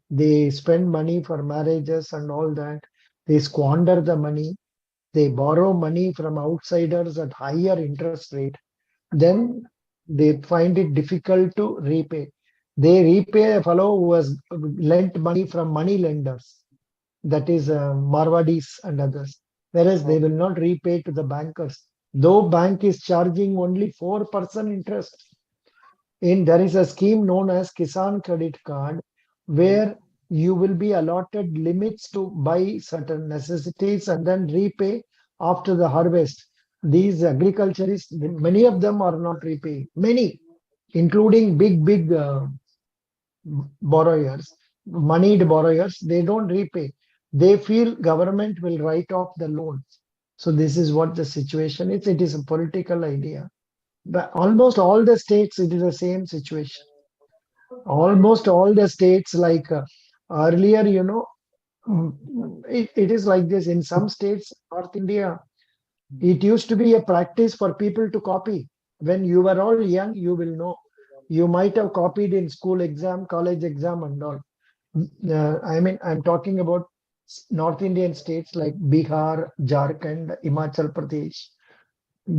they spend money for marriages and all that. They squander the money. They borrow money from outsiders at higher interest rate. Then they find it difficult to repay. They repay a fellow who has lent money from money lenders, that is Marwadis and others, whereas they will not repay to the bankers, though bank is charging only 4% interest. There is a scheme known as Kisan Credit Card, where you will be allotted limits to buy certain necessities and then repay after the harvest. These agriculturists, many of them are not repaying. Many, including big borrowers, moneyed borrowers, they don't repay. They feel government will write off the loans. So this is what the situation is. It is a political idea. But almost all the states, it is the same situation. Almost all the states, like earlier, it is like this. In some states, North India, it used to be a practice for people to copy. When you were all young, you will know. You might have copied in school exam, college exam, and all. I mean, I'm talking about North Indian states like Bihar, Jharkhand, Himachal Pradesh,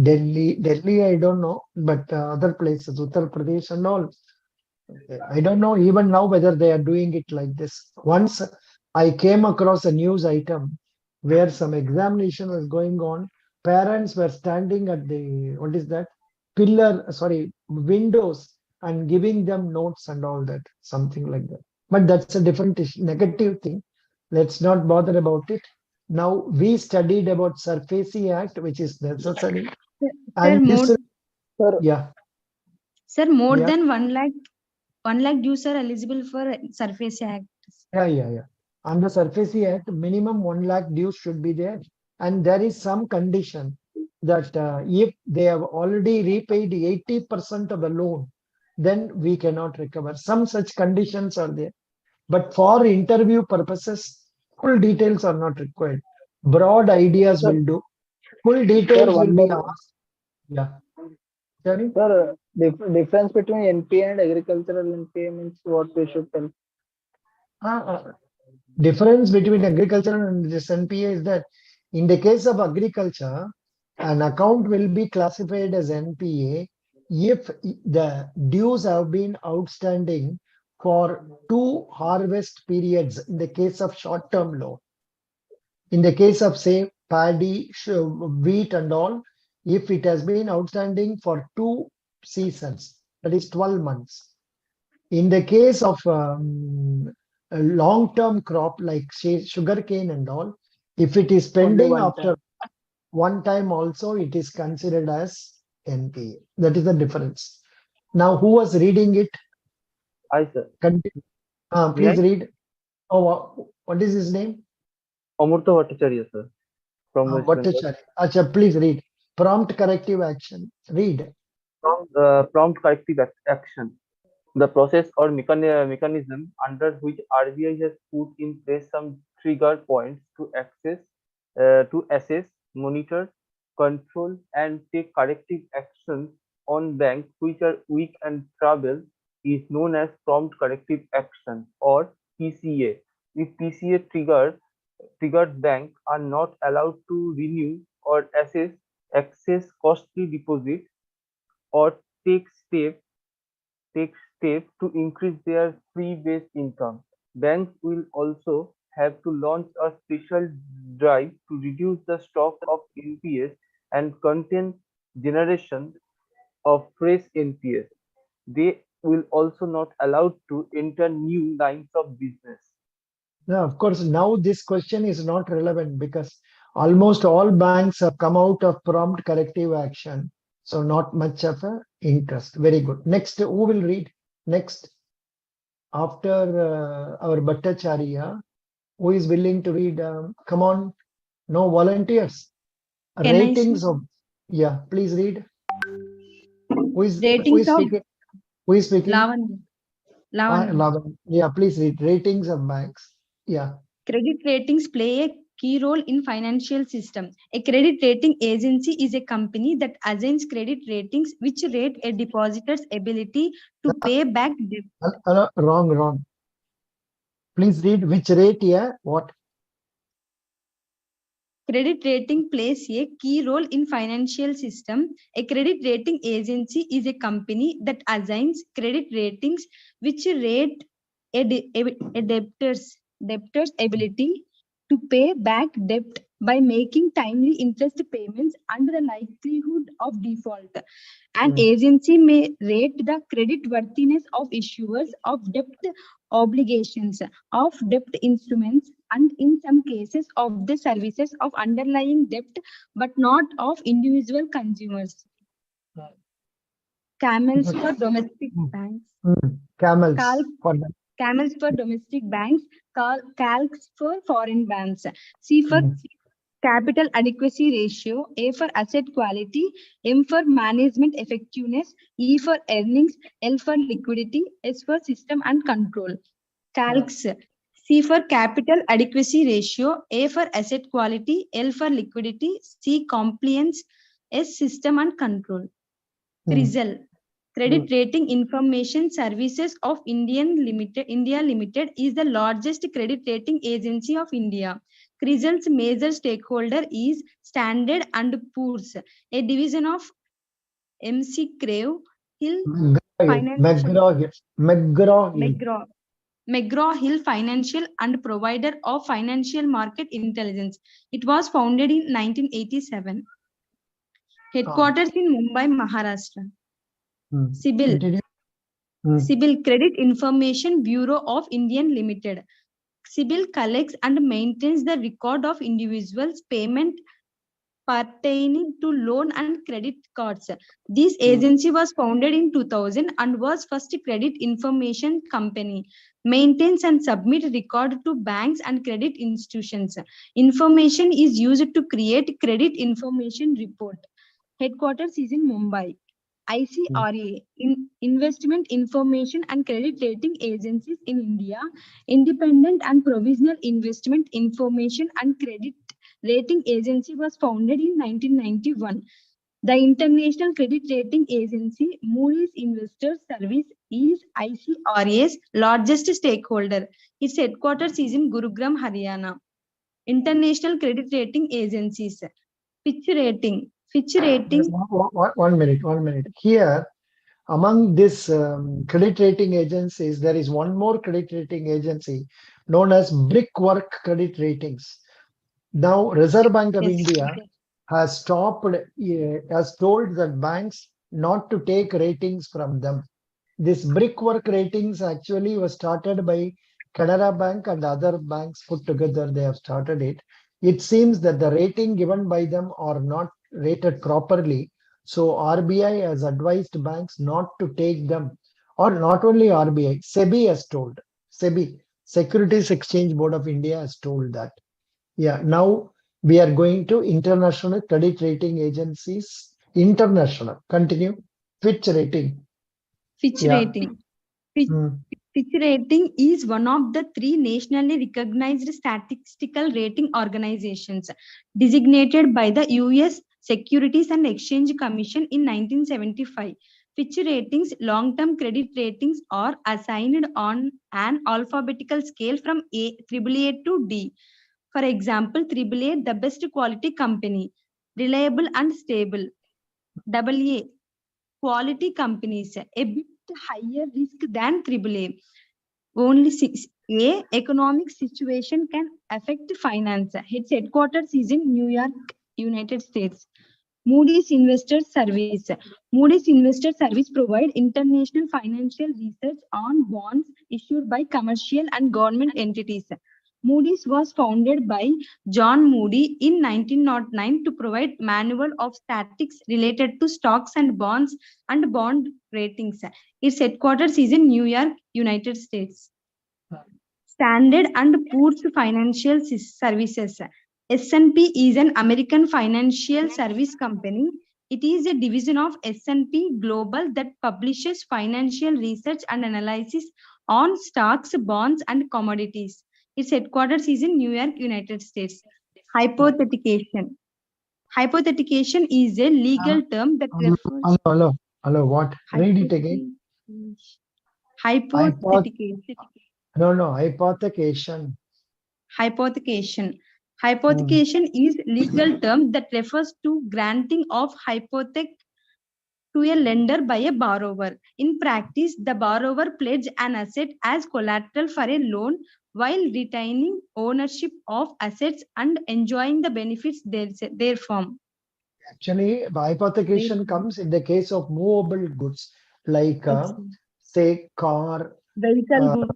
Delhi, I don't know, but other places, Uttar Pradesh and all. I don't know even now whether they are doing it like this. Once I came across a news item where some examination was going on. Parents were standing at the, what is that? Windows and giving them notes and all that, something like that. But that's a different issue, negative thing. Let's not bother about it. Now we studied about SURFACE Act, which is necessary. Sir, And more, this, Sir, yeah, sir, more yeah. than 1 lakh dues are eligible for Surface Act. Yeah. Under SURFACE Act, minimum 1 lakh dues should be there. And there is some condition that if they have already repaid 80% of the loan, then we cannot recover. Some such conditions are there. But for interview purposes, full details are not required. Broad ideas sir, will do. Full sir, details will one be more. asked. Yeah. Sorry? Sir, difference between NPA and agricultural NPA means what we should tell. Difference between agriculture and this NPA is that in the case of agriculture, an account will be classified as NPA if the dues have been outstanding for 2 harvest periods in the case of short-term loan. In the case of, say, paddy, wheat and all, if it has been outstanding for 2 seasons, that is 12 months. In the case of a long-term crop like say sugarcane and all, if it is Only pending one after time. one time also, it is considered as NPA. That is the difference. Now, who was reading it? I, sir. Continue. May Please I? read. Oh, what is his name? Amurtha Bhattacharya, sir, from West Bengal. Bhattacharya. Acha, please read. Prompt corrective action. Read. Prompt corrective action. The process or mechanism under which RBI has put in place some trigger points to assess, monitor, control, and take corrective actions on banks which are weak and troubled is known as prompt corrective action or PCA. If PCA triggered banks are not allowed to renew or access costly deposit or take steps to increase their fee-based income. Banks will also have to launch a special drive to reduce the stock of NPS and contain generation of fresh NPS. They will also not allowed to enter new lines of business. Now, of course, now this question is not relevant because almost all banks have come out of prompt corrective action. So not much of a interest. Very good. Next, who will read? Next, after our Bhattacharya, who is willing to read? Come on, no volunteers. Can I Ratings say? of, yeah, please read. Who is Ratings of speaking? Who is speaking? Lavanya. Lavan. Yeah, please read. Ratings of banks. Yeah. Credit ratings play a key role in financial system. A credit rating agency is a company that assigns credit ratings which rate a depositor's ability to pay back debt. Wrong. Please read which rate, yeah, what? Credit rating plays a key role in financial system. A credit rating agency is a company that assigns credit ratings which rate a debtor's ability to pay back debt by making timely interest payments under the likelihood of default. An agency may rate the credit worthiness of issuers of debt obligations, of debt instruments, and in some cases of the services of underlying debt, but not of individual consumers. Camels for domestic banks. Camels. Camels for domestic banks, CALKS for foreign banks. C for capital adequacy ratio, A for asset quality, M for management effectiveness, E for earnings, L for liquidity, S for system and control. CALKS. C for capital adequacy ratio, A for asset quality, L for liquidity, C compliance, S system and control. Result. Credit Rating Information Services of India Limited is the largest credit rating agency of India. CRISIL's major stakeholder is Standard and Poor's, a division of McGraw Hill Financial. McGraw-Hill Financial and provider of financial market intelligence. It was founded in 1987. Headquarters in Mumbai, Maharashtra. CIBIL. CIBIL Credit Information Bureau of India Limited. CIBIL collects and maintains the record of individuals' payment pertaining to loan and credit cards. This agency was founded in 2000 and was first credit information company. Maintains and submit record to banks and credit institutions. Information is used to create credit information report. Headquarters is in Mumbai. ICRA, Investment Information and Credit Rating Agencies in India, Independent and Provisional Investment Information and Credit Rating Agency was founded in 1991. The International Credit Rating Agency, Moody's Investors Service, is ICRA's largest stakeholder. Its headquarters is in Gurugram, Haryana. International Credit Rating Agencies. Fitch Rating. One minute. Here, among this credit rating agencies, there is one more credit rating agency known as Brickwork Credit Ratings. Now, Reserve Bank of India has told that banks not to take ratings from them. This Brickwork Ratings actually was started by Canara Bank and other banks put together. They have started it. It seems that the rating given by them are not rated properly. So RBI has advised banks not to take them, or not only RBI, SEBI has told. SEBI, Securities Exchange Board of India, has told that. Yeah, now we are going to international credit rating agencies. International. Continue. Fitch Rating. Fitch Rating. Fitch Rating is one of the 3 nationally recognized statistical rating organizations designated by the US Securities and Exchange Commission in 1975. Fitch Ratings long-term credit ratings are assigned on an alphabetical scale from AAA to D. For example, AAA, the best quality company, reliable and stable. AA, quality companies, a bit higher risk than AAA. Only 6A, economic situation can affect finance. Its headquarters is in New York, United States. Moody's Investors Service. Moody's Investors Service provides international financial research on bonds issued by commercial and government entities. Moody's was founded by John Moody in 1909 to provide manual of statistics related to stocks and bonds and bond ratings. Its headquarters is in New York, United States. Standard and Poor's Financial Services. S&P is an American financial service company. It is a division of S&P Global that publishes financial research and analysis on stocks, bonds, and commodities. Its headquarters is in New York, United States. Hypothecation. Hypothecation is a legal term that refers. Hello, what? Read it again. Hypothecation. Hypothecation. Hypothecation. Hypothecation is legal term that refers to granting of hypothec to a lender by a borrower. In practice, the borrower pledges an asset as collateral for a loan while retaining ownership of assets and enjoying the benefits therefrom. Actually, hypothecation comes in the case of movable goods like, say, car, vehicles,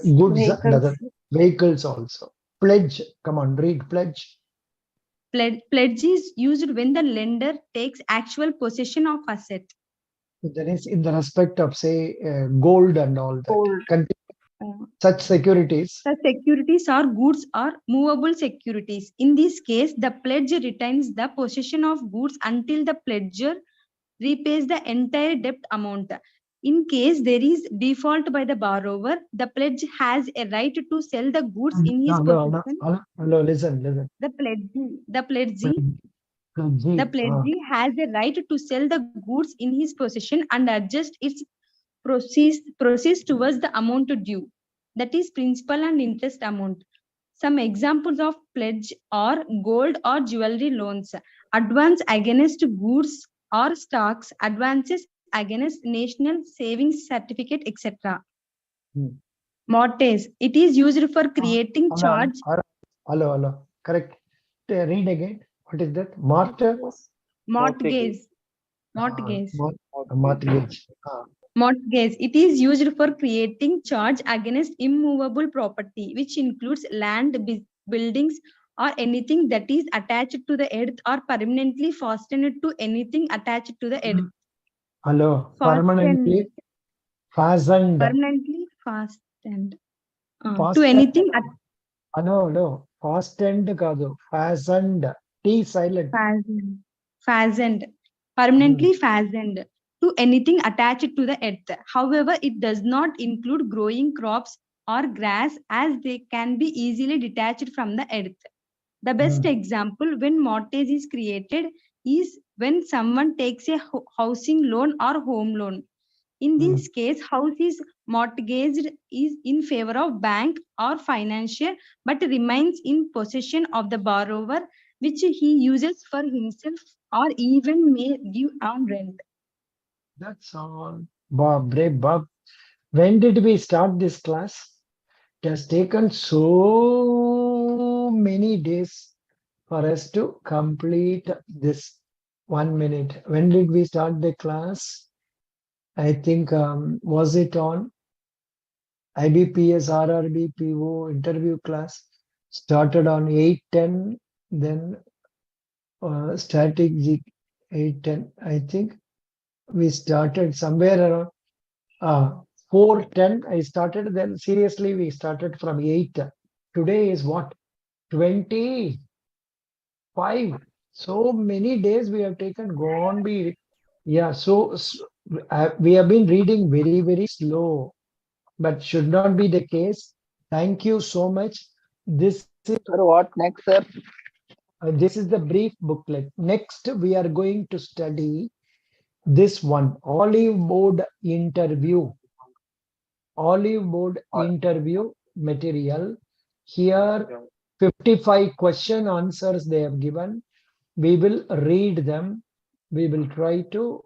goods, and other vehicles also. Pledge. Come on, read pledge. Pledge is used when the lender takes actual possession of asset. That is in the respect of, say, gold and all that. Such securities. Such securities are goods or movable securities. In this case, the pledge retains the possession of goods until the pledger repays the entire debt amount. In case there is default by the borrower, the pledge has a right to sell the goods in his possession. Hello, listen. The pledgee The pledgee has a right to sell the goods in his possession and adjust its proceeds towards the amount due. That is principal and interest amount. Some examples of pledge are gold or jewelry loans, advance against goods or stocks, advances against national savings certificate, etc. Hmm. Mortgage. It is used for creating charge. Hello. Correct. Read again. What is that? Mortgage. Mortgage. Mortgage. Mortgage. It is used for creating charge against immovable property, which includes land, buildings, or anything that is attached to the earth or permanently fastened to anything attached to the earth. Hello. Permanently fastened. Permanently fastened. To Fastened. anything. No. Fastened kaadu. Fastened. T silent. Fastened. Permanently fastened to anything attached to the earth. However, it does not include growing crops or grass, as they can be easily detached from the earth. The best example when mortgage is created is when someone takes a housing loan or home loan. In this case, house is mortgaged is in favor of bank or financier, but remains in possession of the borrower, which he uses for himself or even may give on rent. That's all. Bob. When did we start this class? It has taken so many days for us to complete this 1 minute. When did we start the class? I think, was it on IBPS RRB PO interview class? Started on 8:10, then static 8:10. I think we started somewhere around 4:10. I started, then seriously we started from 8. Today is what? 25. So many days we have taken. Go on, be. Yeah, we have been reading very, very slow, but should not be the case. Thank you so much. This Sir, what next, sir? this is the brief booklet. Next, we are going to study this one, olive board interview. Olive board interview material. Here, 55 question answers they have given. We will read them. We will try to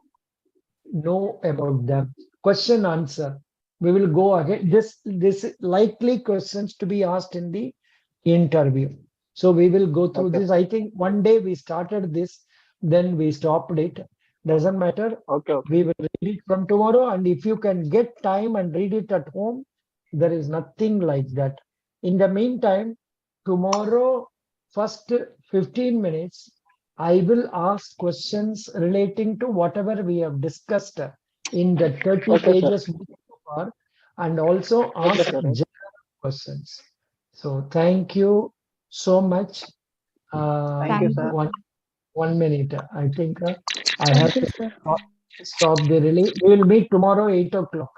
know about them. Question answer. We will go ahead. This likely questions to be asked in the interview. So we will go through this. I think one day we started this, then we stopped it. Doesn't matter. Okay. We will read it from tomorrow, and if you can get time and read it at home, there is nothing like that. In the meantime, tomorrow, first 15 minutes, I will ask questions relating to whatever we have discussed in the 30 pages so far, and also ask general questions. So thank you so much. Thank you, sir. 1 minute. I think I have to stop the release. We will meet tomorrow 8 o'clock.